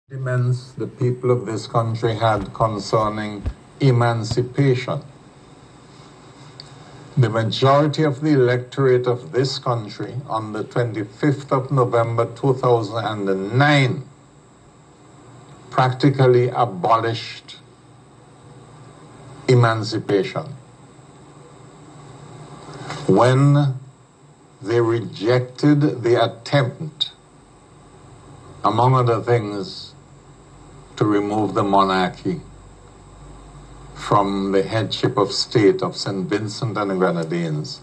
Sentiments the people of this country had concerning emancipation. The majority of the electorate of this country on the 25th of November 2009 practically abolished emancipation when they rejected the attempt, among other things, to remove the monarchy from the headship of state of St. Vincent and the Grenadines,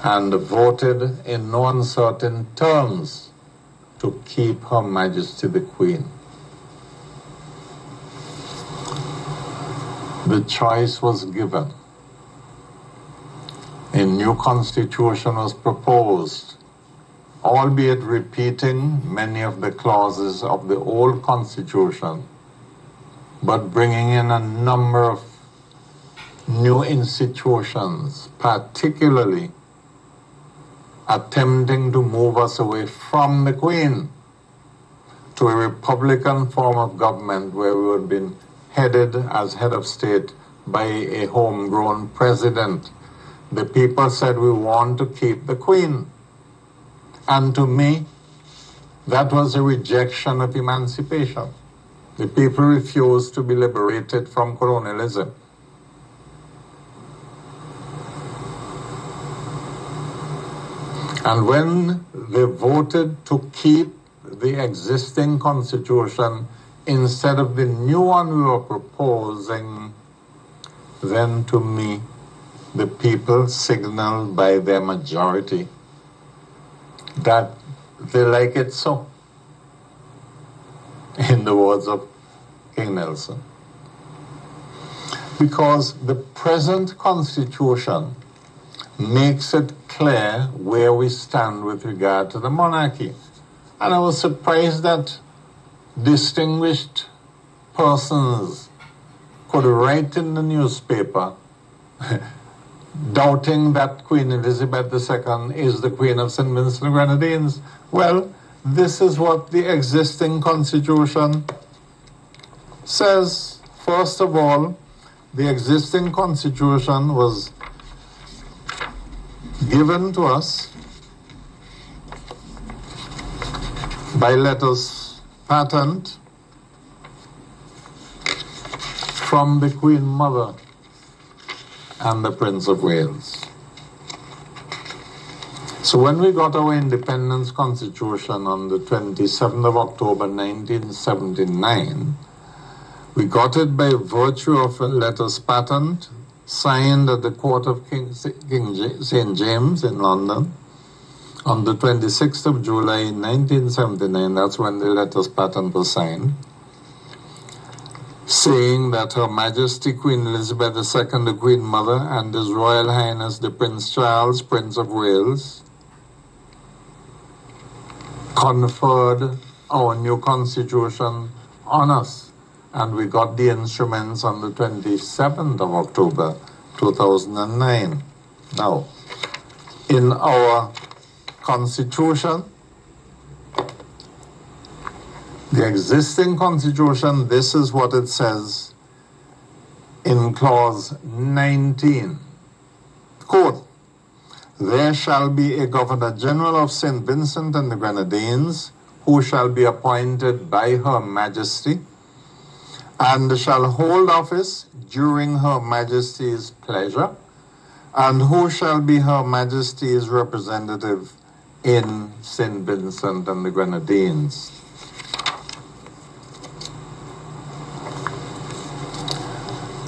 and voted in no uncertain terms to keep Her Majesty the Queen. The choice was given. A new constitution was proposed, albeit repeating many of the clauses of the old constitution, but bringing in a number of new institutions, particularly attempting to move us away from the Queen to a republican form of government where we would have been headed as head of state by a homegrown president. The people said, we want to keep the Queen. And to me, that was a rejection of emancipation. The people refused to be liberated from colonialism. And when they voted to keep the existing constitution instead of the new one we were proposing, then to me, the people signaled by their majority that they like it so, in the words of King Nelson. Because the present constitution makes it clear where we stand with regard to the monarchy. And I was surprised that distinguished persons could write in the newspaper doubting that Queen Elizabeth II is the Queen of St. Vincent and Grenadines. Well, this is what the existing constitution says. First of all, the existing constitution was given to us by letters patent from the Queen Mother and the Prince of Wales. So when we got our independence constitution on the 27th of October 1979, we got it by virtue of a letters patent signed at the court of King St. James in London on the 26th of July 1979. That's when the letters patent was signed, saying that Her Majesty Queen Elizabeth II, the Queen Mother, and His Royal Highness the Prince Charles, Prince of Wales, conferred our new constitution on us. And we got the instruments on the 27th of October 2009. Now, in our constitution, the existing constitution, this is what it says in clause 19. Quote, there shall be a Governor General of St. Vincent and the Grenadines, who shall be appointed by Her Majesty, and shall hold office during Her Majesty's pleasure, and who shall be Her Majesty's representative in St. Vincent and the Grenadines.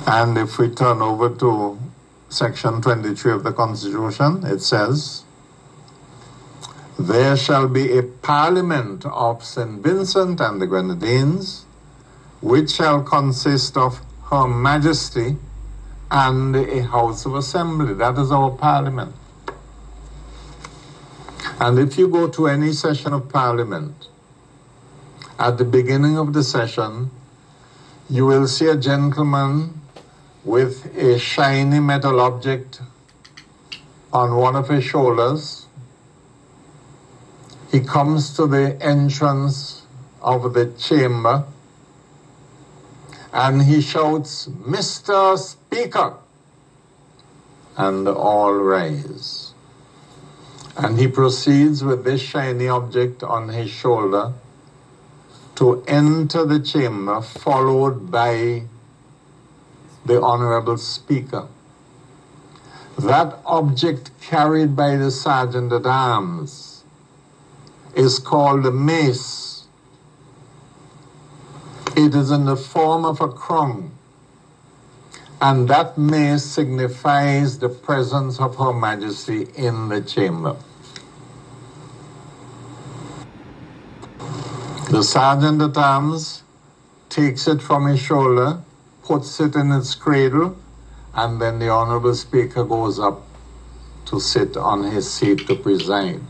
And if we turn over to section 23 of the Constitution, it says, there shall be a Parliament of St. Vincent and the Grenadines, which shall consist of Her Majesty and a House of Assembly. That is our Parliament. And if you go to any session of Parliament, at the beginning of the session, you will see a gentleman with a shiny metal object on one of his shoulders. He comes to the entrance of the chamber and he shouts, "Mr. Speaker," and all rise. And he proceeds with this shiny object on his shoulder to enter the chamber, followed by the Honorable Speaker. That object carried by the Sergeant at Arms is called a mace. It is in the form of a crown, and that mace signifies the presence of Her Majesty in the chamber. The Sergeant at Arms takes it from his shoulder, puts it in its cradle, and then the Honorable Speaker goes up to sit on his seat to preside.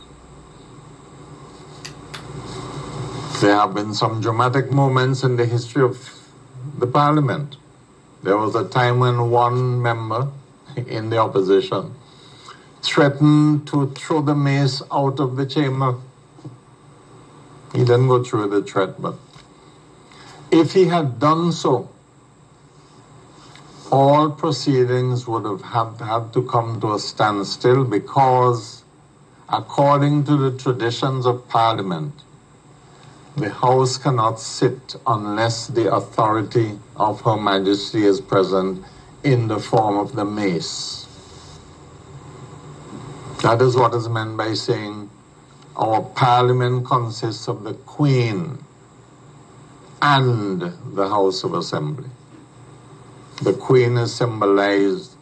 There have been some dramatic moments in the history of the Parliament. There was a time when one member in the opposition threatened to throw the mace out of the chamber. He didn't go through the threat, but if he had done so, all proceedings would have had to come to a standstill, because according to the traditions of Parliament, the House cannot sit unless the authority of Her Majesty is present in the form of the mace. That is what is meant by saying our Parliament consists of the Queen and the House of Assembly. The Queen is symbolized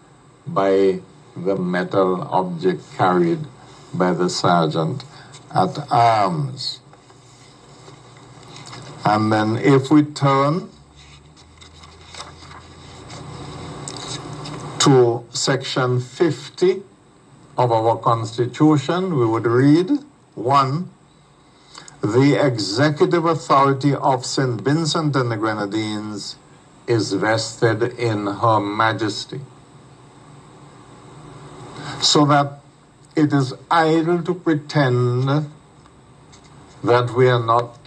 by the metal object carried by the Sergeant at Arms. And then if we turn to section 50 of our Constitution, we would read, 1. The executive authority of St. Vincent and the Grenadines is vested in Her Majesty. So that it is idle to pretend that we are not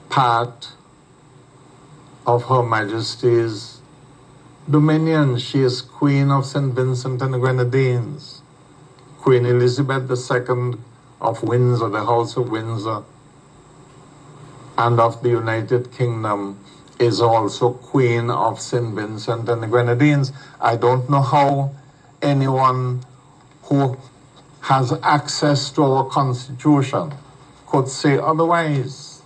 part of Her Majesty's dominion. She is Queen of St. Vincent and the Grenadines. Queen Elizabeth II of Windsor, the House of Windsor, and of the United Kingdom, is also Queen of St. Vincent and the Grenadines. I don't know how anyone who has access to our Constitution could say otherwise.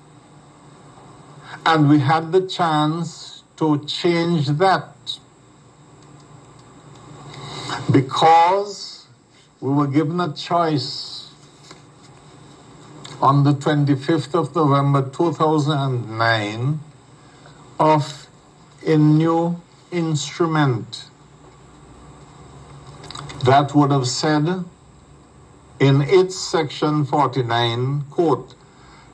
And we had the chance to change that, because we were given a choice on the 25th of November 2009 of a new instrument that would have said in its section 49, quote,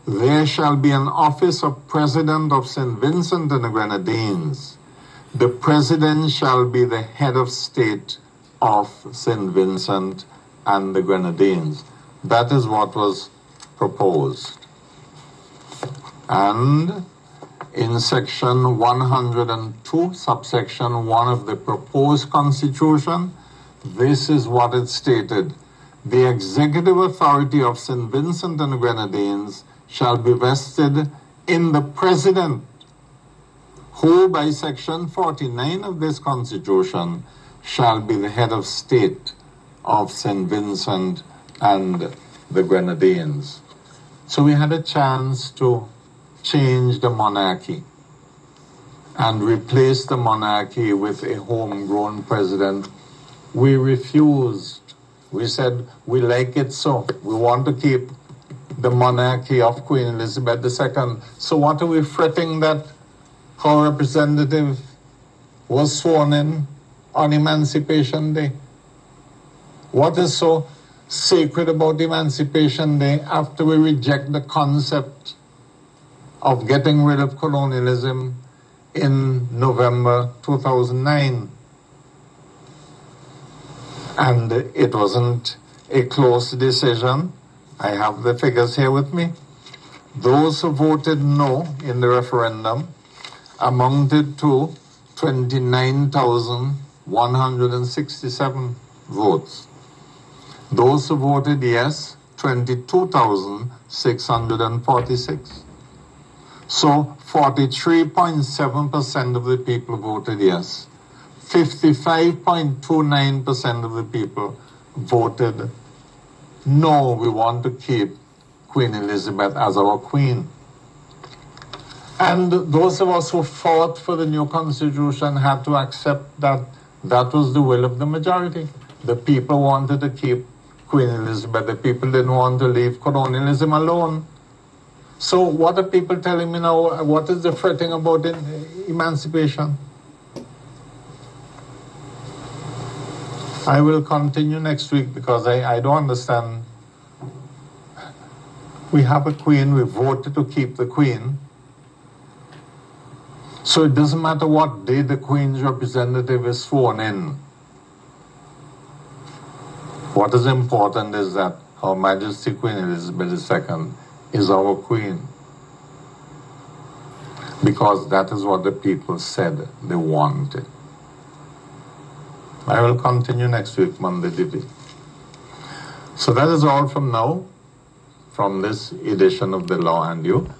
"There shall be an office of President of St. Vincent and the Grenadines. The President shall be the head of state of St. Vincent and the Grenadines." That is what was proposed. And in section 102, subsection 1 of the proposed Constitution, this is what it stated: "The executive authority of St. Vincent and the Grenadines shall be vested in the President, who by section 49 of this Constitution shall be the head of state of St. Vincent and the Grenadines." So we had a chance to change the monarchy and replace the monarchy with a homegrown president. We refused. We said, we like it so. We want to keep the monarchy of Queen Elizabeth II. So what are we fretting that her representative was sworn in on Emancipation Day? What is so sacred about Emancipation Day after we reject the concept of getting rid of colonialism in November 2009? And it wasn't a close decision. I have the figures here with me. Those who voted no in the referendum amounted to 29,167 votes. Those who voted yes, 22,646. So 43.7% of the people voted yes. 55.29% of the people voted no, we want to keep Queen Elizabeth as our queen. And those of us who fought for the new constitution had to accept that that was the will of the majority. The people wanted to keep Queen Elizabeth. The people didn't want to leave colonialism alone. So what are people telling me now? What is the fretting about emancipation? I will continue next week because I don't understand. We have a queen, we voted to keep the queen. So it doesn't matter what day the queen's representative is sworn in. What is important is that Her Majesty Queen Elizabeth II is our queen. Because that is what the people said they wanted. I will continue next week, Monday Divi. So that is all from now, from this edition of The Law and You.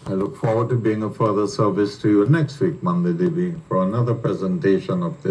I look forward to being of further service to you next week, Monday Divi, for another presentation of this.